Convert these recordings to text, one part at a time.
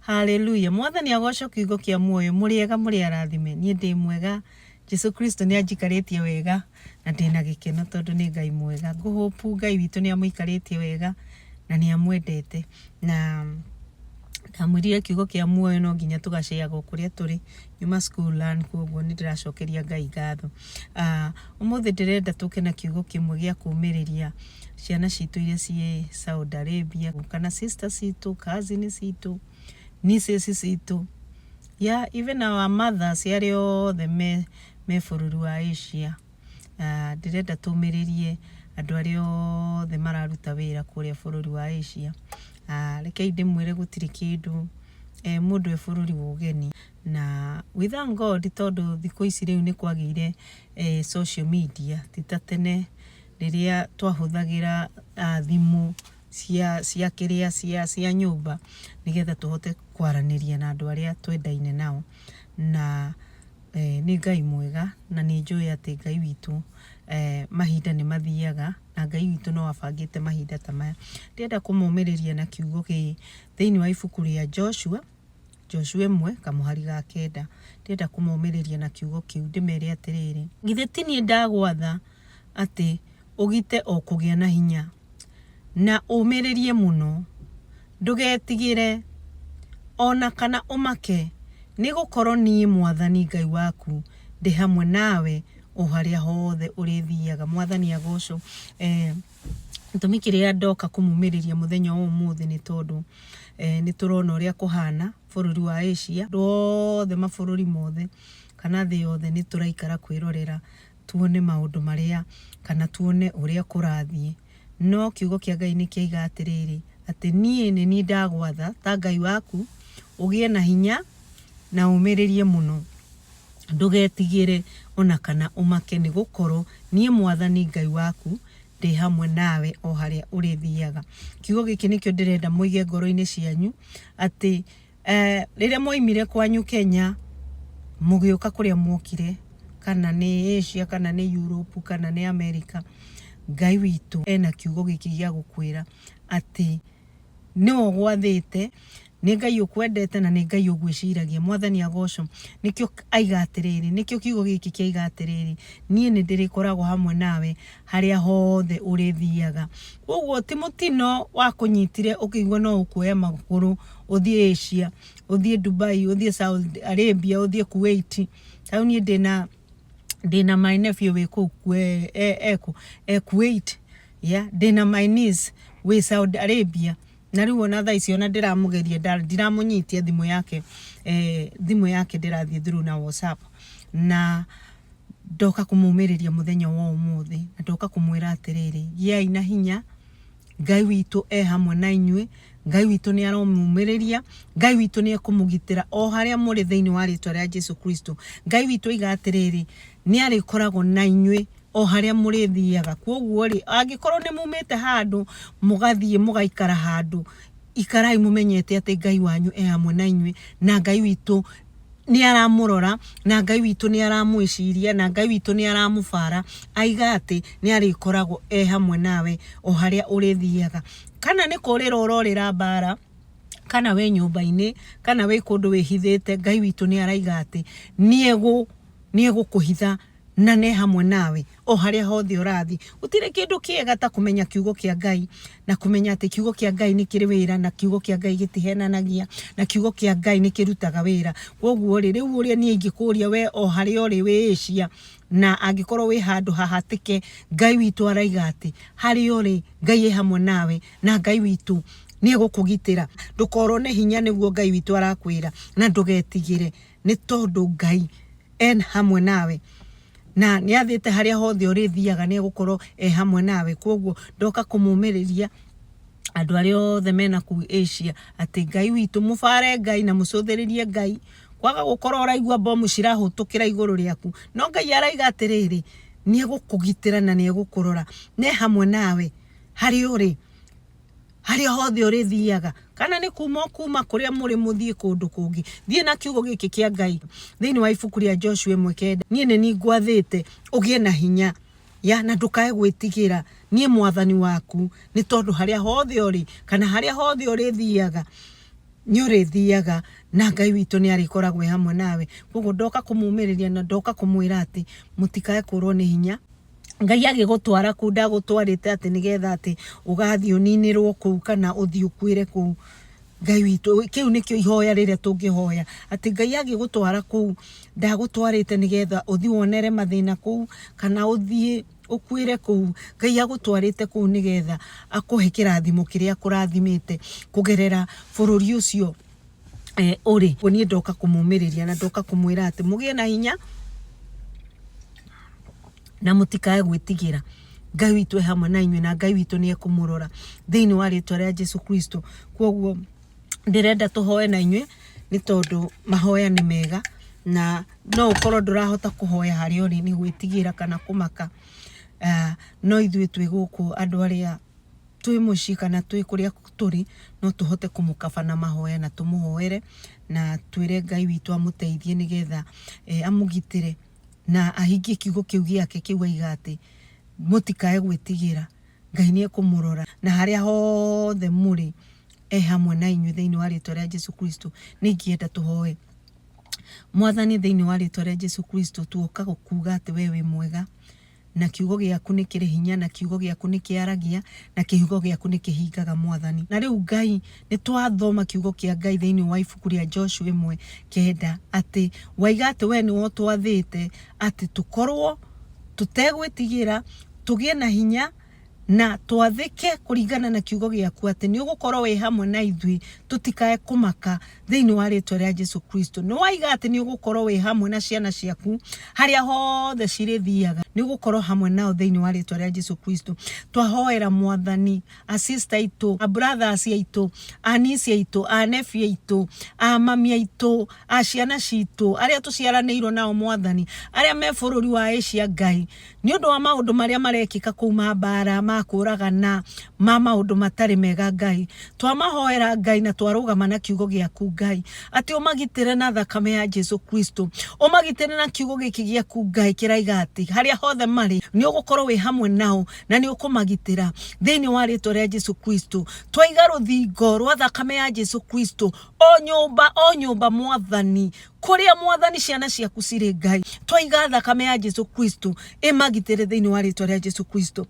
Hallelujah. Mwathani agocwo kiugo kia muoyo muriega muri arathime. Nie ndi mwega. Jesu Kristo ni anjikaritie wega na ndina gikeno tondu ni Ngai mwega. Nguhopu Ngai witu ni amuikaritie wega na ni amwendete. Na ndamwirire kiugo kia muoyo no nginya tugaceaga kuria turi nyuma school land koguo ni ndiracokeria Ngai ngatho. Umuthi ndirenda tuke na kiugo kimwe gia kumiriria ciana citu iria cie Saudi Arabia kana sister citu cousin citu nieces citu even our mothers yario the me bururi wa Asia. Ndirenda tumiririe andu ario the mararuta wira kuria bururi wa Asia. Reke ndimwire gutiri kindu mundu e bururi wa ugeni na we thank God tondu thikũ ici riu ni kwagire social media titatene riria twahuthagira thimu cia kiria cia nyumba nigetha tuhote kwaraniria na andu aria twendaine nao na ni Ngai mwega na ni njui ati Ngai witu mahinda ni mathiaga na Ngai witu no abangite mahinda ta maya. Ndenda kumumiriria na kiugo ki thiini wa ibuku ria Joshua 1:9. Ndenda kumumiriria na kiugo kiu ndimere atiriri ngithe tini ndagwatha ati ugite o kugia na hinya na umiririe muno ndugetigire ona kana umake ni gukorwo ni Mwathani Ngai waku ndi hamwe nawe o haria hothe urithiaga. Mwathani agocwo ntumikiria ndoka kumumiriria muthenya umuthi ni tondu ni turona uria kuhana bururi wa Asia rothe mabururi mothe kana thi yothe ni turaikara kwirorera tuone maundu maria kana tuone uria kurathie. No kiugo kia Ngai ni kiaiga atiriri ati ni ndagwatha ta Ngai waku ugie na hinya na umiririe muno ndugetigire ona kana umake ni gukorwo nie Mwathani Ngai waku ndi hamwe nawe o haria urithiaga. Kiugo giki nikio ndirenda muige ngoro-ini cianyu ati riria moimire kwanyu Kenya mugiuka kuria mwokire kana ni Asia kana ni Europe kana ni America, Ngai witu ena kiugo giki gia gukwira ati no gwathite ni Ngai ukwendete na ni Ngai ugwiciragia. Mwathani agocwo nikio aiga atiriri nikio kiugo giki kiaiga atiriri nie ni ndirikoragwo hamwe nawe haria hothe urithiaga. Uguo ti mutino wa kunyitire ukigwa no ukuoya maguru uthie Asia uthie Dubai uthie Saudi Arabia uthie Kuwait. Tau nie ndina my nephew we Kuwait ndina my niece we Saudi Arabia na riu ona thaa icio na ndiramugeria ndiramunyitia thimu yake ndirathie through na WhatsApp na ndoka kumumiriria muthenya wa umuthi na ndoka kumwira atiriri giai na hinya Ngai witu hamwe na inywe. Ngai witu ni aromumiriria. Ngai witu ni akumugitira o haria muri thiini wa ritwa ria Jesu Kristo. Ngai witu iga atiriri ni arikoragwo na inywe o haria murithiaga. Koguo ri angikorwo ni mumite handu mugathie mugaikara handu ikarai mumenyete ati Ngai wanyu hamwe na inywe na Ngai witu ni aramurora na Ngai witu ni aramwiciria na Ngai witu ni aramufara aiga ati ni arikoragwo hamwe nawe o haria urithiaga. Kana ni kurira urorira bara kana we nyumba-ini kana we kundu wihithite, Ngai witu ni araiga ati niego kuhitha na ne hamwe nawe o haria hothe urathi. Utire kindu kiega ta kumenya kiugo kia Ngai na kumenya ati kiugo kia Ngai ni kiri wira na kiugo kia Ngai gitihenanagia na kiugo kia Ngai ni kirutaga wira. Koguo riu uria ni ingikuria we o haria uri we Asia na angikorwo we handu hahatike, Ngai witu araiga ati haria uri Ngai hamwe nawe na Ngai witu ni egukugitira. Ndukorwo ne hinya niguo Ngai witu arakwira na ndugetigire ni tondu Ngai hamwe nawe na ni athite haria hothe urithiaga ni gukorwo hamwe nawe. Koguo ndoka kumumiriria andu aria othe mena ku Asia ati Ngai witu mufare Ngai na mucuthiririe Ngai. Kwaga gukorwo uraigua bomu cirahutukira iguru riaku no Ngai araiga atiriri ni egukugitira na ni egukurora ne hamwe nawe haria uri haria hothe urithiaga kana ni kuma kuria muri muthie kundu kungi. Thie na kiugo giki kia Ngai thiini wa ibuku ria Joshua 1:9. Nie ni ngwathite ugie na hinya na ndukae gwitigira nie Mwathani waku ni tondu haria hothe uri kana haria hothe urithiaga nyore thiaga na Ngai witũ nĩ arĩkoragwo hamwe nawe. Koguo ndoka kũmumĩrĩria na ndoka kũmwĩra atĩ mũtikae kũrwo nĩ hinya. Ngai agĩgũtwara kũu ndagũtwarĩte atĩ nĩgetha atĩ ũgathiĩ ũninĩrwo kũu kana ũthiĩ ũkuĩre kũu. Ngai witũ kiu nikio ihoya rĩrĩa tũngĩhoya atĩ Ngai agĩgũtwara kũu ndagũtwarĩte nĩgetha ũthiĩ wonere mathĩna kũu kana ũthiĩ ukuire kũu. Ngai agũtwarĩte kũu nĩgetha akũhe kĩrathimo kĩrĩa akũrathimĩte kũgerera bũrũri ũcio ũrĩ. Niĩ ndoka kũmũmĩrĩria na ndoka kũmwĩra atĩ mũgĩe na hinya na mũtikae gwĩtigĩra. Ngai witũ hamwe na inyuĩ na Ngai witũ nĩ ekũmũrora thĩinĩ wa rĩĩtwa rĩa Jesũ Kristo. Koguo ndirenda tũhoe na inyuĩ nĩ tondũ mahoya nĩ mega na no ũkorwo ndũrahota kũhoya harĩa ũrĩ nĩ gwĩtigĩra kana kũmaka. No ithuĩ twĩ gũkũ andũ arĩa twĩ mũciĩ kana twĩ kũrĩa tũrĩ no tũhote kũmũkaba na mahoya na tũmũhoere na twĩre Ngai witũ amũteithie nĩgetha amũgitĩre na ahingie kiugo kĩu gĩake kĩuga atĩ mũtikae gwĩtigĩra. Ngai nĩ ekũmũrora na harĩa hothe mũrĩ hamwe na inyuĩ thĩinĩ wa rĩĩtwa rĩa Jesũ Kristo. Nĩ ingĩenda tũhoe. Mwathani, thĩinĩ wa rĩĩtwa rĩa Jesũ Kristo tuoka gũkuga atĩ we wĩ mwega na kiugo gĩaku nĩ kĩrĩ hinya na kiugo gĩaku nĩ kĩaragia na kiugo gĩaku nĩ kĩhingaga Mwathani. Na rĩu Ngai nĩ twathoma kiugo kĩa Ngai thĩinĩ wa ibuku rĩa Joshua 1:9 atĩ waiga atĩ we nĩwe twathĩte atĩ tũkorwo tũtegwĩtigĩra, tũgĩe na hinya na twathĩke kũringana na kiugo gĩaku atĩ nĩ ũgũkorwo wĩ hamwe na ithuĩ tũtikae kũmaka thĩinĩ wa rĩĩtwa rĩa Jesũ Kristo. Nĩ waiga atĩ nĩ ũgũkorwo wĩ hamwe na ciana ciaku harĩa hothe cirĩthiaga, nĩ ũgũkorwo hamwe nao thĩinĩ wa rĩĩtwa rĩa Jesũ Kristo. Twahoera Mwathani a sister aitũ, a brothers aitũ, a niece aitũ, a nephew aitũ, a mami aitũ, a ciana citũ arĩa tũciaranĩirwo nao Mwathani, arĩa me bũrũri wa Asia. Ngai nĩ ũndũ wa maũndũ marĩa marekĩka kũu mambara makũragana ma maũndũ matarĩ mega, Ngai twamahoera Ngai na twarũgama na kiugo gĩaku Ngai atĩ ũmagitĩre na thakame ya Jesũ Kristo, ũmagitĩre na kiugo gĩkĩ gĩaku Ngai kĩraiga atĩ harĩa hothe marĩ nĩ ũgũkorwo wĩ hamwe nao na nĩ ũkũmagitĩra thĩinĩ wa rĩĩtwa rĩa Jesũ Kristo. Twaiga rũthingo rwa thakame ya Jesũ Kristo o nyũmba Mwathani kũrĩa Mwathani ciana ciaku cirĩ Ngai, twaiga thakame ya Jesũ Kristo ĩmagitĩre thĩinĩ wa rĩĩtwa rĩa Jesũ Kristo.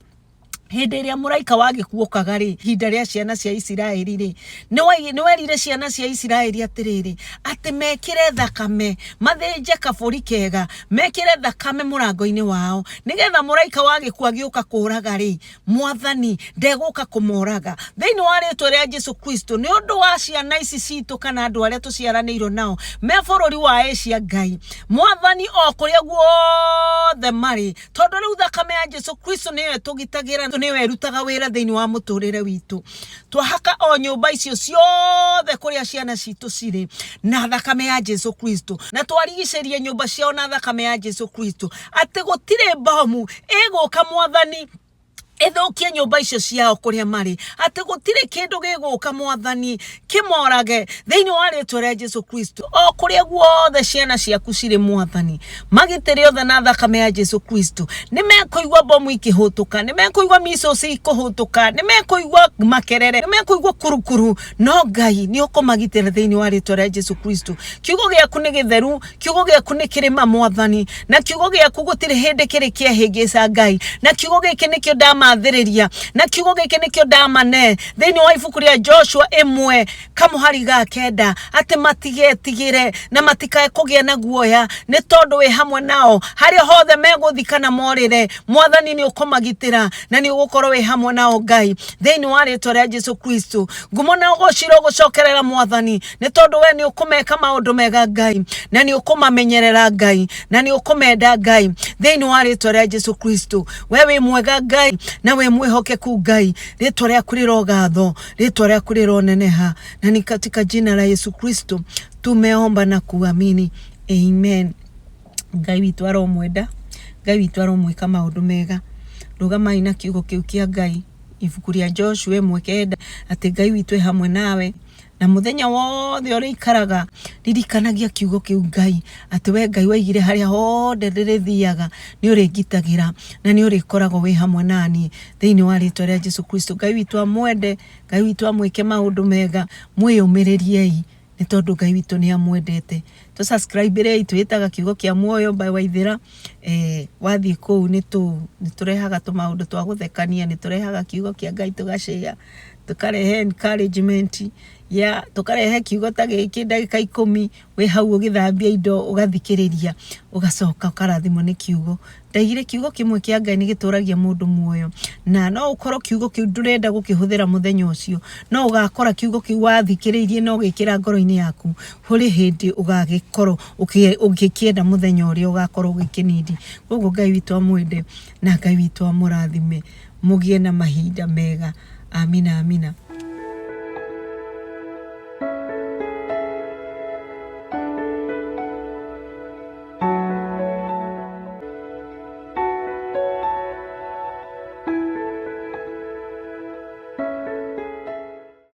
Hĩndĩ ĩrĩa mũraika wa gĩkuũkaga rĩ, ihinda rĩa ciana cia Isiraeli rĩ, nĩ werire ciana cia Isiraeli atĩrĩrĩ atĩ mekĩre thakame, mathĩnje kabũri kega, mekĩre thakame mũrango-inĩ wao nĩgetha mũraika wa gĩkuũ agĩũka kũũraga rĩ, Mwathani ndegũka kũmoraga thĩinĩ wa rĩĩtwa rĩa Jesũ Kristo. Nĩ ũndũ wa ciana ici citũ kana andũ arĩa tũciaranĩirwo nao me bũrũri wa Asia, Ngai Mwathani o kũrĩa guothe marĩ, tondũ rĩu thakame ya Jesũ Kristo nĩyo ĩtũgitagĩra, nĩwe ĩrutaga wĩra thĩinĩ wa mũtũrĩre witũ. Twahaka o nyũmba icio ciothe kũrĩa ciana citũ cirĩ na thakame ya Jesũ Kristo, na twarigicĩrie nyũmba ciao na thakame ya Jesũ Kristo atĩ gũtirĩ mbomu ĩgũka Mwathani ĩthũkie nyũmba icio ciao kũrĩa marĩ, atĩ gũtirĩ kĩndũ gĩgũka Mwathani kĩmorage thĩinĩ wa rĩĩtwa rĩa Jesũ Kristo. O kũrĩa guothe ciana ciaku cirĩ Mwathani magitĩre othe na thakame ya Jesũ Kristo. Nĩ mekũigua bomu ikĩhũtũka, nĩ mekũigua missiles ikũhũtũka, nĩ mekũigua makerere, nĩ mekũigua kurukuru, no Ngai nĩ ũkũmagitĩra thĩinĩ wa rĩĩtwa rĩa Jesũ Kristo. Kiugo gĩaku nĩ gĩtheru, kiugo gĩaku nĩ kĩrĩma Mwathani, na kiugo gĩaku gũtirĩ hĩndĩ kĩrĩ kĩahĩngĩca Ngai, na kiugo gĩkĩ nĩkĩo ndamathĩrĩria na kiugo gĩkĩ nĩkĩo ndamane thĩinĩ wa ibuku rĩa Joshua 1:9 atĩ matigetigĩre na matikae kũgĩa na guoya nĩ tondũ wĩ hamwe nao harĩa hothe megũthikana morĩre. Mwathani nĩ ũkũmagitĩra na nĩ ũgũkorwo wĩ hamwe nao Ngai thĩinĩ wa rĩĩtwa rĩa Jesũ Kristo. Ngumo na ũgociro gũcokerera Mwathani nĩ tondũ we nĩ ũkũmeka maũndũ mega Ngai, na nĩ ũkũmamenyerera Ngai, na nĩ ũkũmenda Ngai thĩinĩ wa rĩĩtwa rĩa Jesũ Kristo. We wĩ mwega Ngai na we mwĩhokeku Ngai, rĩĩtwa rĩaku rĩrogatho, rĩĩtwa rĩaku rĩroneneha, na ni katika jina la Yesu Kristo tumeomba na kuamini, amen. Ngai witũ aromwenda, Ngai witũ aromwĩka maũndũ mega. Rũgamai na kiugo kĩu kĩa Ngai ibuku rĩa Joshua 1:9 atĩ Ngai witũ hamwe nawe na muthenya wothe ũrĩa ikaraga ririkanagia kiugo kĩu Ngai atĩ we Ngai waigire harĩa hothe ndĩrĩthiaga nĩ ũrĩngitagĩra na nĩ ũrĩkoragwo wĩ hamwe nani thĩinĩ wa rĩĩtwa rĩa Jesũ Kristo. Ngai witũ amwende, Ngai witũ amwĩke maũndũ mega, mwĩyũmĩrĩriei nĩ tondũ Ngai witũ nĩ amwendete. To subscribe rei twĩtaga kiugo kia muoyo by Waithĩra. Wathiĩ kũu nĩ tũrehaga tũmaũndũ twa gũthekania, nĩ tũrehaga kiugo kia Ngai tũgashare, tukarehe encouragement ya tukarehe kiugo ta gĩkĩ ndagĩka 10 wĩ hau ũgĩthambia indo ũgathikĩrĩria ũgacoka ũkarathimwo nĩ kiugo. Ndaigire kiugo kimwe kia Ngai nĩ gĩtũragia mũndũ muoyo, na no ũkorwo kiugo kĩu ndũrenda gũkĩhũthĩra mũthenya ũcio, no ũgakora kiugo kĩu wathikĩrĩirie no gĩkĩra ngoro-inĩ yaku hũrĩ hĩndĩ ũgagĩkorwo ũgĩkĩenda mũthenya ũrĩa ũgakorwo ũgĩkĩnindi. Koguo Ngai witũ amwende na Ngai witũ amũrathime, mũgĩe na mahinda mega. Amina, amina.